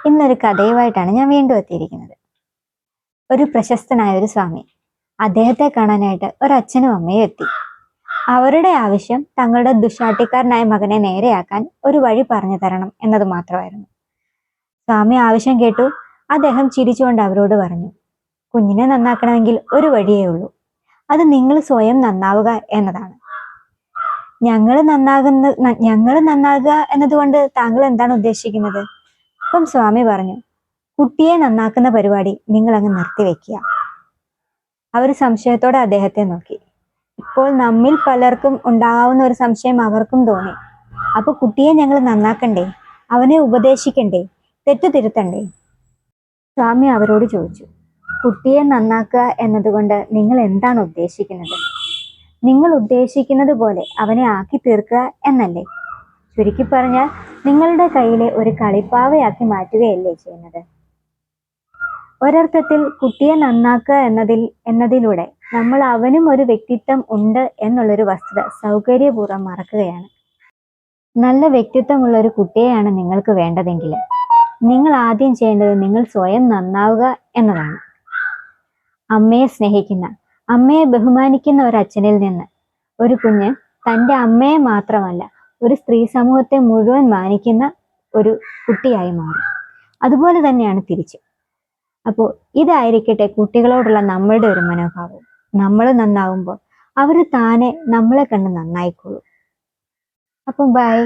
ഇന്നൊരു കഥയുമായിട്ടാണ് ഞാൻ വീണ്ടും എത്തിയിരിക്കുന്നത്. ഒരു പ്രശസ്തനായ ഒരു സ്വാമി, അദ്ദേഹത്തെ കാണാനായിട്ട് ഒരച്ഛനും അമ്മയും എത്തി. അവരുടെ ആവശ്യം തങ്ങളുടെ ദുശാട്ടിക്കാരനായ മകനെ നേരെയാക്കാൻ ഒരു വഴി പറഞ്ഞു തരണം എന്നത് മാത്രമായിരുന്നു. സ്വാമി ആവശ്യം കേട്ടു. അദ്ദേഹം ചിരിച്ചുകൊണ്ട് അവരോട് പറഞ്ഞു, കുഞ്ഞിനെ നന്നാക്കണമെങ്കിൽ ഒരു വഴിയേ ഉള്ളൂ, അത് നിങ്ങൾ സ്വയം നന്നാവുക എന്നതാണ്. ഞങ്ങൾ നന്നാകുക എന്നതുകൊണ്ട് താങ്കൾ എന്താണ് ഉദ്ദേശിക്കുന്നത്? അപ്പം സ്വാമി പറഞ്ഞു, കുട്ടിയെ നന്നാക്കുന്ന പരിപാടി നിങ്ങൾ അങ്ങ് നിർത്തിവെക്കുക. അവർ സംശയത്തോടെ അദ്ദേഹത്തെ നോക്കി. ഇപ്പോൾ നമ്മിൽ പലർക്കും ഉണ്ടാവുന്ന ഒരു സംശയം അവർക്കും തോന്നി. അപ്പൊ കുട്ടിയെ ഞങ്ങൾ നന്നാക്കണ്ടേ? അവനെ ഉപദേശിക്കണ്ടേ? തെറ്റു തിരുത്തണ്ടേ? സ്വാമി അവരോട് ചോദിച്ചു, കുട്ടിയെ നന്നാക്കുക എന്നതുകൊണ്ട് നിങ്ങൾ എന്താണ് ഉദ്ദേശിക്കുന്നത്? നിങ്ങൾ ഉദ്ദേശിക്കുന്നത് പോലെ അവനെ ആക്കി തീർക്കുക എന്നല്ലേ? ചുരുക്കി പറഞ്ഞാൽ നിങ്ങളുടെ കയ്യിലെ ഒരു കളിപ്പാവയാക്കി മാറ്റുകയല്ലേ ചെയ്യുന്നത്? ഒരർത്ഥത്തിൽ കുട്ടിയെ നന്നാക്കുക എന്നതിലൂടെ നമ്മൾ അവനും ഒരു വ്യക്തിത്വം ഉണ്ട് എന്നുള്ളൊരു വസ്തുത സൗകര്യപൂർവ്വം മറക്കുകയാണ്. നല്ല വ്യക്തിത്വമുള്ള ഒരു കുട്ടിയെയാണ് നിങ്ങൾക്ക് വേണ്ടതെങ്കിൽ നിങ്ങൾ ആദ്യം ചെയ്യേണ്ടത് നിങ്ങൾ സ്വയം നന്നാവുക എന്നതാണ്. അമ്മയെ സ്നേഹിക്കുന്ന, അമ്മയെ ബഹുമാനിക്കുന്ന ഒരു അച്ഛനിൽ നിന്ന് ഒരു കുഞ്ഞ് തൻ്റെ അമ്മയെ മാത്രമല്ല ഒരു സ്ത്രീ സമൂഹത്തെ മുഴുവൻ മാനിക്കുന്ന ഒരു കുട്ടിയായി മാറും. അതുപോലെ തന്നെയാണ് തിരിച്ചു. അപ്പോൾ ഇതായിരിക്കട്ടെ കുട്ടികളോടുള്ള നമ്മളുടെ ഒരു മനോഭാവം. നമ്മൾ നന്നാവുമ്പോൾ അവർ താനെ നമ്മളെ കണ്ട് നന്നായിക്കോളും. അപ്പം ബൈ.